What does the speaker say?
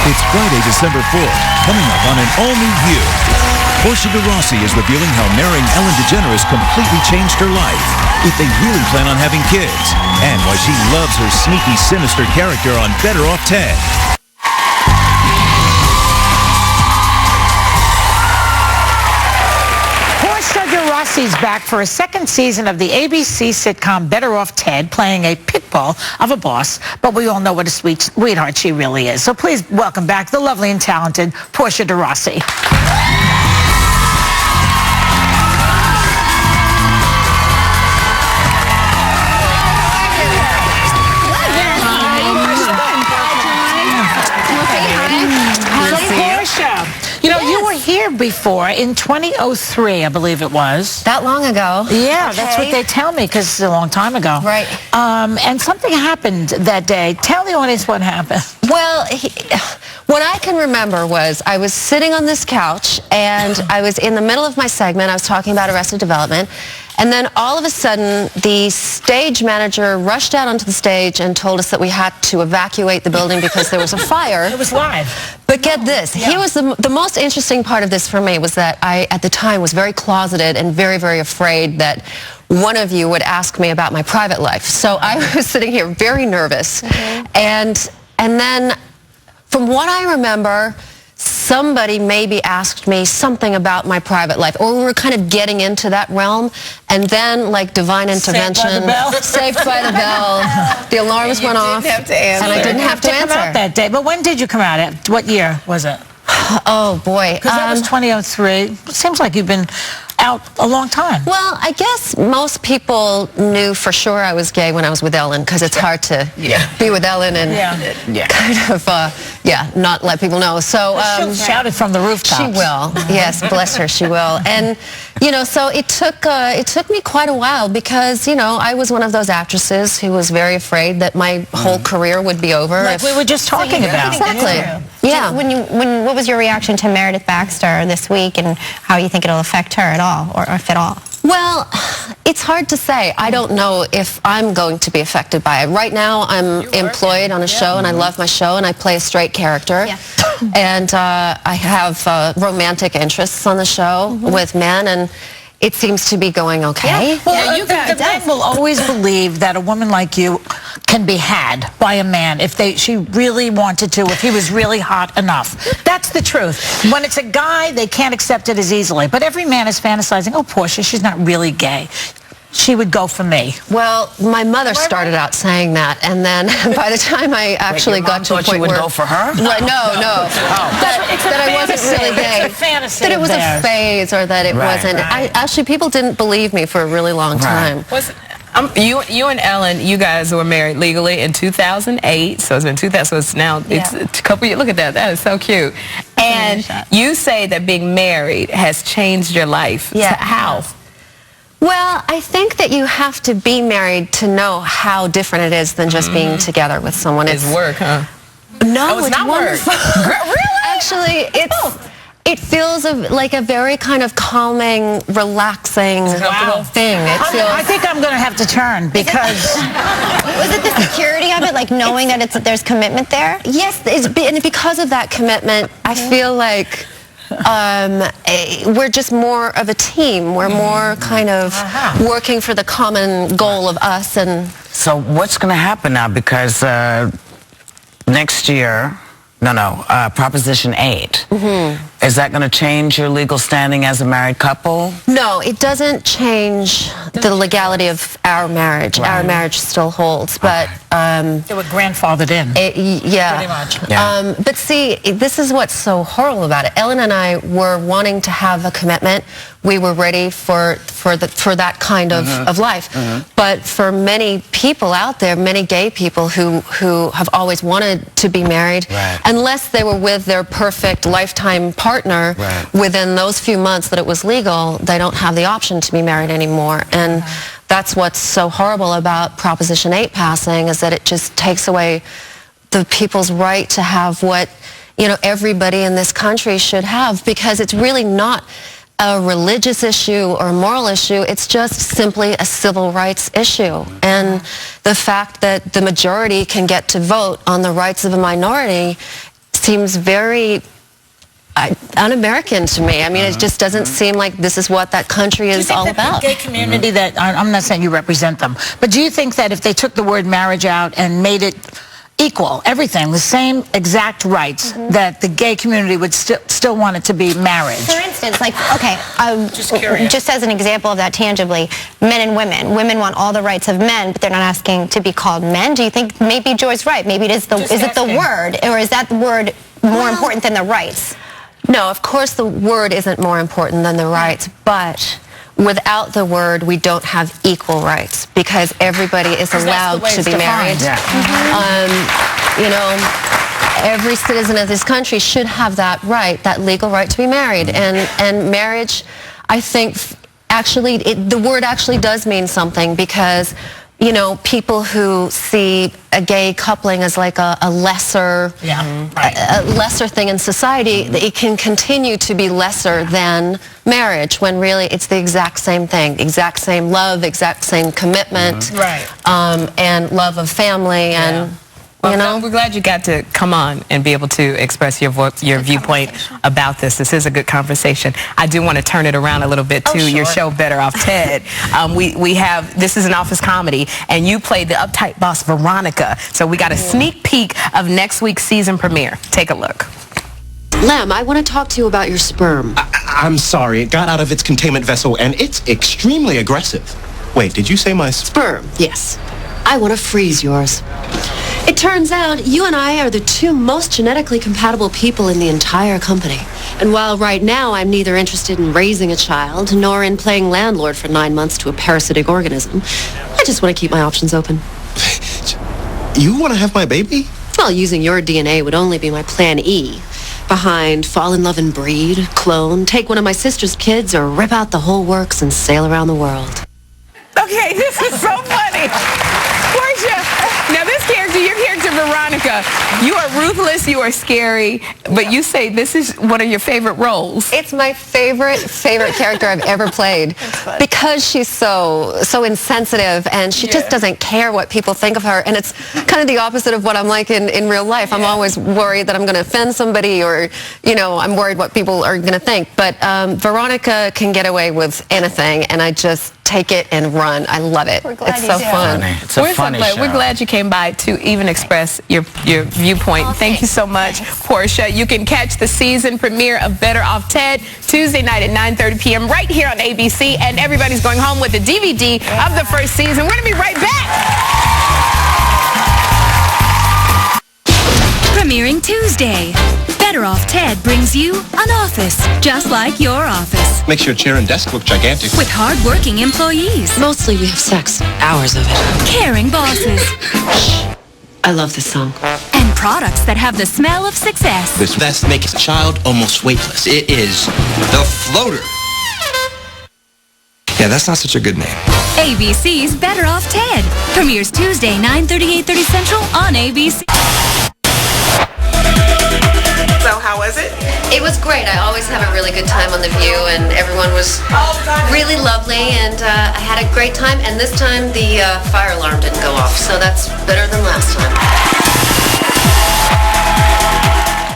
It's Friday, December 4th, coming up on an all-new View. Portia De Rossi is revealing how marrying Ellen Degeneres completely changed her life, if they really plan on having kids, and why she loves her sneaky, sinister character on Better Off Ted. Portia De Rossi's back for a second season of the ABC sitcom Better Off Ted, playing a pitbull of a boss, but we all know what a sweetheart she really is. So please welcome back the lovely and talented Portia De Rossi. You know, you were here before in 2003, I believe it was. That long ago? Yeah, okay. That's what they tell me, because it's a long time ago. Right. And something happened that day. Tell the audience what happened. Well, what I can remember was I was sitting on this couch, and I was in the middle of my segment. I was talking about Arrested Development. And then all of a sudden, the stage manager rushed out onto the stage and told us that we had to evacuate the building because there was a fire. It was live. But get this, here was the most interesting part of this for me was that I, at the time, was very closeted and very, very afraid that one of you would ask me about my private life. So I was sitting here very nervous. And then, from what I remember, somebody maybe asked me something about my private life, or we were kind of getting into that realm, and then, like divine intervention, saved by the bell, the alarms went off, and I didn't have to answer. Come out that day, but when did you come out? At what year was it? Oh boy, because that was 2003. It seems like you've been out a long time. Well, I guess most people knew for sure I was gay when I was with Ellen, because it's hard to be with Ellen and kind of not let people know. So she'll shout it from the rooftops. She will. Yes, bless her, she will. And you know, so it took me quite a while, because you know, I was one of those actresses who was very afraid that my whole career would be over. Like we were just talking about. Exactly. Yeah. What was your reaction to Meredith Baxter this week, and how you think it'll affect her at all, or if at all? Well, it's hard to say. I don't know if I'm going to be affected by it. Right now, I'm employed on a show, and I love my show, and I play a straight character. And I have romantic interests on the show with men, and it seems to be going okay. Well, the men will always believe that a woman like you can be had by a man if she really wanted to, if he was really hot enough. That's the truth. When it's a guy, they can't accept it as easily. But every man is fantasizing, oh, Portia, she's not really gay. She would go for me. Well, my mother started out saying that, and then by the time I actually got to a point where... you would go for her? Right, no. That I wasn't really gay. It's a fantasy. That it was a phase, or that it wasn't. Actually, people didn't believe me for a really long time. You and Ellen, you guys were married legally in 2008, so it's been 2000, so it's now, it's a couple years. Look at that, that is so cute. And you say that being married has changed your life. Yeah. How? Well, I think that you have to be married to know how different it is than just being together with someone. It's work, huh? No, it's not wonderful. work. Really? Actually, it feels like a very kind of calming, relaxing thing. I think I'm going to have to turn, because... Was it the security of it, like knowing that there's commitment there? Yes, and because of that commitment, I feel like we're just more of a team. We're more kind of working for the common goal of us. And so what's going to happen now? Because next year, Proposition 8. Is that going to change your legal standing as a married couple? No, it doesn't change the legality of our marriage. Our marriage still holds, but... they were grandfathered in. Pretty much. But see, this is what's so horrible about it. Ellen and I were wanting to have a commitment. We were ready for that kind of life. But for many people out there, many gay people who have always wanted to be married, unless they were with their perfect lifetime partner within those few months that it was legal, they don't have the option to be married anymore. And that's what's so horrible about Proposition 8 passing, is that it just takes away the people's right to have what, you know, everybody in this country should have, because it's really not a religious issue or a moral issue. It's just simply a civil rights issue. And the fact that the majority can get to vote on the rights of a minority seems very un-American to me. I mean, it just doesn't seem like this is what that country is all about. The gay community that, I'm not saying you represent them, but do you think that if they took the word marriage out and made it equal, everything, the same exact rights, that the gay community would still want it to be marriage? For instance, like, okay, curious. just as an example of that tangibly, men and women. Women want all the rights of men, but they're not asking to be called men. Do you think maybe Joy's right? Maybe it is it the word, or is that word more important than the rights? No, of course the word isn't more important than the rights, but without the word, we don't have equal rights because everybody is allowed to be married. Yeah. You know, every citizen of this country should have that right, that legal right to be married. And marriage, I think, actually, the word actually does mean something because, you know, people who see a gay coupling as like a lesser, a lesser thing in society, it can continue to be lesser than marriage when really it's the exact same thing, exact same love, exact same commitment, and love of family, and you know. We're glad you got to come on and be able to express your viewpoint about this. This is a good conversation. I do want to turn it around a little bit to your show, Better Off Ted. We have, this is an office comedy, and you played the uptight boss Veronica. So we got a sneak peek of next week's season premiere. Take a look. Lem, I want to talk to you about your sperm. I'm sorry, it got out of its containment vessel and it's extremely aggressive. Wait, did you say my Sperm, yes. I want to freeze yours. It turns out you and I are the two most genetically compatible people in the entire company. And while right now I'm neither interested in raising a child nor in playing landlord for 9 months to a parasitic organism, I just want to keep my options open. You want to have my baby? Well, using your DNA would only be my plan E. Behind fall in love and breed, clone, take one of my sister's kids, or rip out the whole works and sail around the world. Okay, this is so funny. Portia, now this character, your character Veronica, you are ruthless, you are scary, but you say this is one of your favorite roles. It's my favorite character I've ever played because she's so insensitive and she just doesn't care what people think of her, and it's kind of the opposite of what I'm like in real life. I'm always worried that I'm going to offend somebody, or, you know, I'm worried what people are going to think, but Veronica can get away with anything, and I just take it and run. I love it. It's so fun. It's a funny show. We're glad you came by to even express your viewpoint. Thank you so much, Portia. You can catch the season premiere of Better Off Ted Tuesday night at 9:30 p.m. right here on ABC, and everybody's going home with the DVD of the first season. We're going to be right back. Premiering Tuesday. Better Off Ted brings you an office just like your office. Makes your chair and desk look gigantic. With hard-working employees. Mostly we have sex. Hours of it. Caring bosses. I love this song. And products that have the smell of success. This vest makes a child almost weightless. It is the floater. Yeah, that's not such a good name. ABC's Better Off Ted. Premieres Tuesday, 9:30, 8:30 Central on ABC. So how was it? It was great. I always have a really good time on The View, and everyone was really lovely, and I had a great time, and this time the fire alarm didn't go off, so that's better than last time.